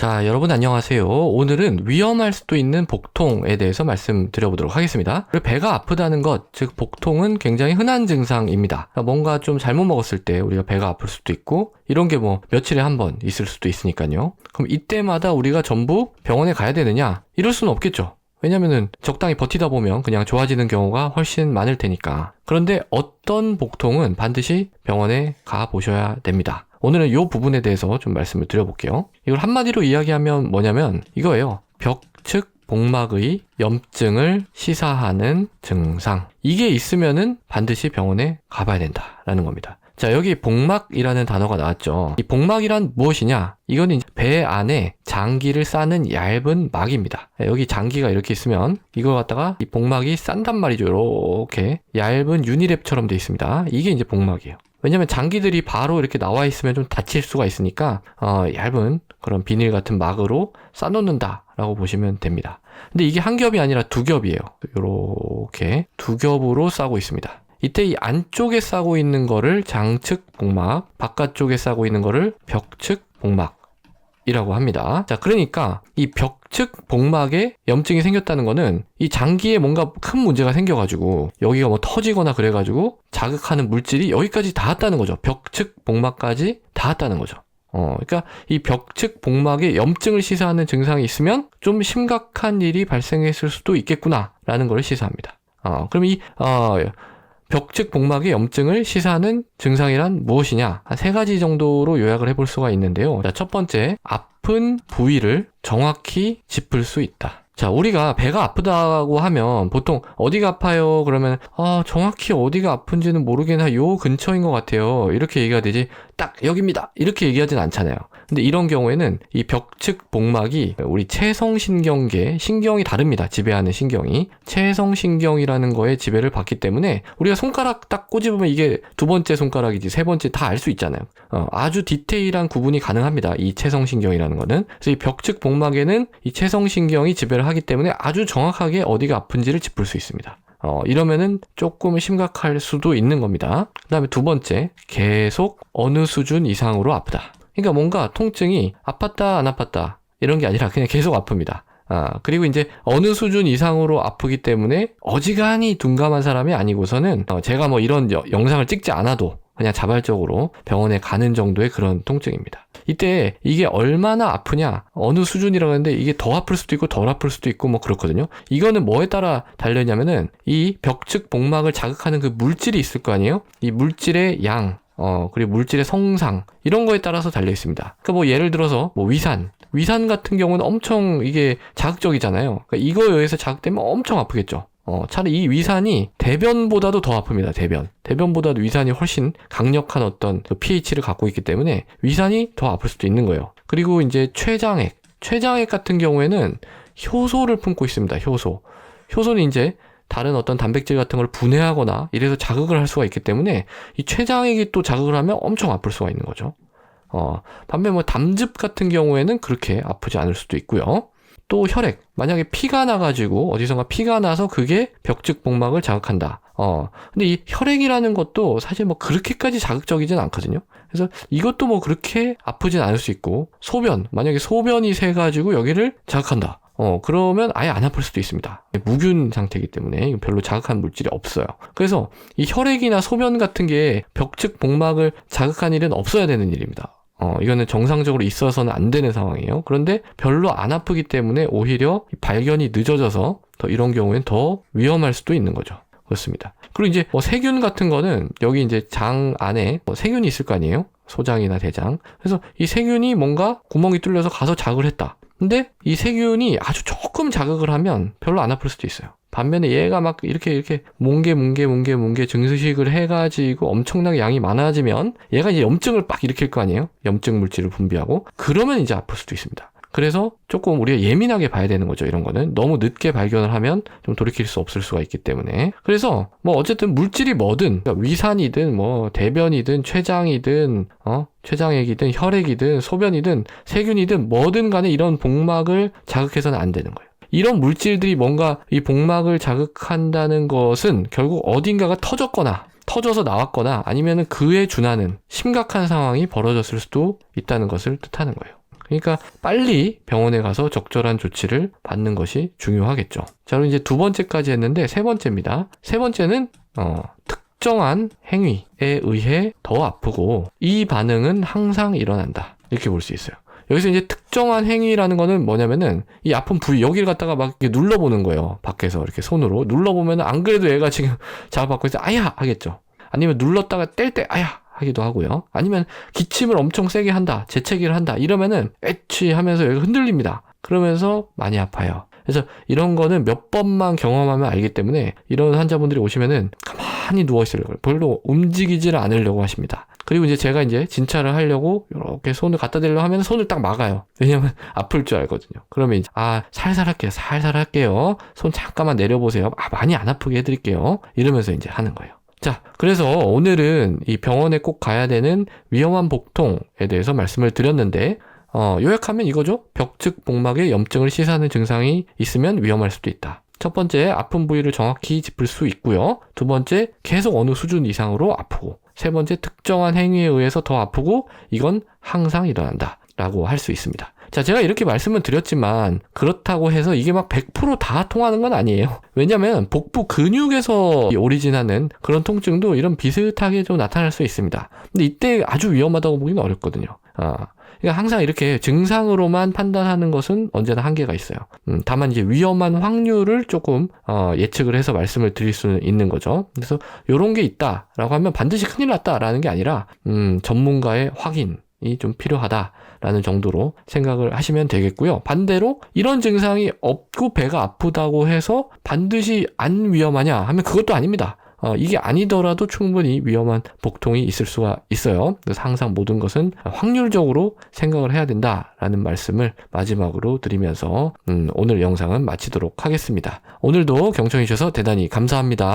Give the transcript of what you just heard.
자, 여러분 안녕하세요. 오늘은 위험할 수도 있는 복통에 대해서 말씀드려보도록 하겠습니다. 배가 아프다는 것, 즉 복통은 굉장히 흔한 증상입니다. 뭔가 좀 잘못 먹었을 때 우리가 배가 아플 수도 있고 이런 게 뭐 며칠에 한 번 있을 수도 있으니까요. 그럼 이때마다 우리가 전부 병원에 가야 되느냐? 이럴 수는 없겠죠. 왜냐면은 적당히 버티다 보면 그냥 좋아지는 경우가 훨씬 많을 테니까. 그런데 어떤 복통은 반드시 병원에 가보셔야 됩니다. 오늘은 이 부분에 대해서 좀 말씀을 드려볼게요. 이걸 한마디로 이야기하면 뭐냐면 이거예요. 벽측 복막의 염증을 시사하는 증상. 이게 있으면은 반드시 병원에 가봐야 된다라는 겁니다. 자, 여기 복막이라는 단어가 나왔죠. 이 복막이란 무엇이냐? 이거는 이제 배 안에 장기를 싸는 얇은 막입니다. 여기 장기가 이렇게 있으면 이걸 갖다가 이 복막이 싼단 말이죠. 이렇게 얇은 유니랩처럼 돼 있습니다. 이게 이제 복막이에요. 왜냐면 장기들이 바로 이렇게 나와 있으면 좀 다칠 수가 있으니까 얇은 그런 비닐 같은 막으로 싸놓는다라고 보시면 됩니다. 근데 이게 한 겹이 아니라 두 겹이에요. 이렇게 두 겹으로 싸고 있습니다. 이때 이 안쪽에 싸고 있는 거를 장측 복막, 바깥쪽에 싸고 있는 거를 벽측 복막이라고 합니다. 자, 그러니까 이 벽측 복막에 염증이 생겼다는 거는 이 장기에 뭔가 큰 문제가 생겨가지고 여기가 뭐 터지거나 그래가지고 자극하는 물질이 여기까지 닿았다는 거죠. 벽측 복막까지 닿았다는 거죠. 그러니까 이 벽측 복막에 염증을 시사하는 증상이 있으면 좀 심각한 일이 발생했을 수도 있겠구나라는 걸 시사합니다. 그럼 이 벽측 복막의 염증을 시사하는 증상이란 무엇이냐? 한 3가지 정도로 요약을 해볼 수가 있는데요. 자, 첫 번째, 아픈 부위를 정확히 짚을 수 있다. 자, 우리가 배가 아프다고 하면 보통 어디가 아파요? 그러면 정확히 어디가 아픈지는 모르겠나 요 근처인 것 같아요. 이렇게 얘기가 되지 딱 여기입니다. 이렇게 얘기하진 않잖아요. 근데 이런 경우에는 이 벽측 복막이 우리 체성신경계, 신경이 다릅니다. 지배하는 신경이. 체성신경이라는 거에 지배를 받기 때문에 우리가 손가락 딱 꼬집으면 이게 두 번째 손가락이지 세 번째 다 알 수 있잖아요. 아주 디테일한 구분이 가능합니다. 이 체성신경이라는 거는. 그래서 이 벽측 복막에는 이 체성신경이 지배를 하기 때문에 아주 정확하게 어디가 아픈지를 짚을 수 있습니다. 이러면은 조금 심각할 수도 있는 겁니다. 그 다음에 두 번째, 계속 어느 수준 이상으로 아프다. 그러니까 뭔가 통증이 아팠다 안 아팠다 이런 게 아니라 그냥 계속 아픕니다. 그리고 이제 어느 수준 이상으로 아프기 때문에 어지간히 둔감한 사람이 아니고서는 제가 뭐 이런 영상을 찍지 않아도 그냥 자발적으로 병원에 가는 정도의 그런 통증입니다. 이때 이게 얼마나 아프냐, 어느 수준이라고 하는데 이게 더 아플 수도 있고 덜 아플 수도 있고 뭐 그렇거든요. 이거는 뭐에 따라 달려있냐면은 이 벽측 복막을 자극하는 그 물질이 있을 거 아니에요? 이 물질의 양, 그리고 물질의 성상 이런 거에 따라서 달려 있습니다. 그러니까 뭐 예를 들어서 뭐 위산 같은 경우는 엄청 이게 자극적이잖아요. 그러니까 이거에 의해서 자극되면 엄청 아프겠죠. 차라리 이 위산이 대변보다도 더 아픕니다. 대변보다도 위산이 훨씬 강력한 어떤 그 pH를 갖고 있기 때문에 위산이 더 아플 수도 있는 거예요. 그리고 이제 췌장액 같은 경우에는 효소를 품고 있습니다. 효소는 이제 다른 어떤 단백질 같은 걸 분해하거나 이래서 자극을 할 수가 있기 때문에 이 췌장액이 또 자극을 하면 엄청 아플 수가 있는 거죠. 반면 뭐 담즙 같은 경우에는 그렇게 아프지 않을 수도 있고요. 또 혈액, 만약에 피가 나가지고 어디선가 피가 나서 그게 벽측 복막을 자극한다. 근데 이 혈액이라는 것도 사실 뭐 그렇게까지 자극적이진 않거든요. 그래서 이것도 뭐 그렇게 아프진 않을 수 있고, 만약에 소변이 새가지고 여기를 자극한다. 그러면 아예 안 아플 수도 있습니다. 무균 상태이기 때문에 별로 자극한 물질이 없어요. 그래서 이 혈액이나 소변 같은 게 벽측 복막을 자극한 일은 없어야 되는 일입니다. 이거는 정상적으로 있어서는 안 되는 상황이에요. 그런데 별로 안 아프기 때문에 오히려 발견이 늦어져서 더 이런 경우엔 더 위험할 수도 있는 거죠. 그렇습니다. 그리고 이제 뭐 세균 같은 거는 여기 이제 장 안에 세균이 있을 거 아니에요? 소장이나 대장. 그래서 이 세균이 뭔가 구멍이 뚫려서 가서 자극을 했다. 근데 이 세균이 아주 조금 자극을 하면 별로 안 아플 수도 있어요. 반면에 얘가 막 이렇게 뭉게 증식을 해가지고 엄청나게 양이 많아지면 얘가 이제 염증을 막 일으킬 거 아니에요? 염증 물질을 분비하고 그러면 이제 아플 수도 있습니다. 그래서 조금 우리가 예민하게 봐야 되는 거죠. 이런 거는 너무 늦게 발견을 하면 좀 돌이킬 수 없을 수가 있기 때문에. 그래서 뭐 어쨌든 물질이 뭐든 그러니까 위산이든 뭐 대변이든 췌장이든 췌장액이든 혈액이든 소변이든 세균이든 뭐든 간에 이런 복막을 자극해서는 안 되는 거예요. 이런 물질들이 뭔가 이 복막을 자극한다는 것은 결국 어딘가가 터져서 나왔거나 아니면은 그에 준하는 심각한 상황이 벌어졌을 수도 있다는 것을 뜻하는 거예요. 그러니까 빨리 병원에 가서 적절한 조치를 받는 것이 중요하겠죠. 자, 그럼 이제 2번째까지 했는데 3번째입니다. 3번째는 특정한 행위에 의해 더 아프고 이 반응은 항상 일어난다. 이렇게 볼 수 있어요. 여기서 이제 특정한 행위라는 거는 뭐냐면은 이 아픈 부위 여기를 갖다가 막 이렇게 눌러보는 거예요. 밖에서 이렇게 손으로 눌러보면은 안 그래도 얘가 지금 자극받고 있어 아야 하겠죠. 아니면 눌렀다가 뗄 때 아야 하기도 하고요. 아니면 기침을 엄청 세게 한다, 재채기를 한다 이러면은 에취 하면서 여기가 흔들립니다. 그러면서 많이 아파요. 그래서 이런 거는 몇 번만 경험하면 알기 때문에 이런 환자분들이 오시면은 가만히 누워있으려고 별로 움직이지를 않으려고 하십니다. 그리고 이제 제가 이제 진찰을 하려고 이렇게 손을 갖다 대려고 하면 손을 딱 막아요. 왜냐면 아플 줄 알거든요. 그러면 이제 살살 할게요. 손 잠깐만 내려보세요. 많이 안 아프게 해드릴게요. 이러면서 이제 하는 거예요. 자, 그래서 오늘은 이 병원에 꼭 가야 되는 위험한 복통에 대해서 말씀을 드렸는데 요약하면 이거죠. 벽측 복막에 염증을 시사하는 증상이 있으면 위험할 수도 있다. 첫 번째, 아픈 부위를 정확히 짚을 수 있고요. 두 번째, 계속 어느 수준 이상으로 아프고, 세 번째, 특정한 행위에 의해서 더 아프고 이건 항상 일어난다 라고 할 수 있습니다. 자, 제가 이렇게 말씀을 드렸지만 그렇다고 해서 이게 막 100% 다 통하는 건 아니에요. 왜냐면 복부 근육에서 오리진하는 그런 통증도 이런 비슷하게 좀 나타날 수 있습니다. 근데 이때 아주 위험하다고 보기는 어렵거든요. 그러니까 항상 이렇게 증상으로만 판단하는 것은 언제나 한계가 있어요. 다만 이제 위험한 확률을 조금 예측을 해서 말씀을 드릴 수는 있는 거죠. 그래서 이런 게 있다라고 하면 반드시 큰일 났다라는 게 아니라 전문가의 확인이 좀 필요하다라는 정도로 생각을 하시면 되겠고요. 반대로 이런 증상이 없고 배가 아프다고 해서 반드시 안 위험하냐 하면 그것도 아닙니다. 이게 아니더라도 충분히 위험한 복통이 있을 수가 있어요. 그래서 항상 모든 것은 확률적으로 생각을 해야 된다라는 말씀을 마지막으로 드리면서 오늘 영상은 마치도록 하겠습니다. 오늘도 경청해 주셔서 대단히 감사합니다.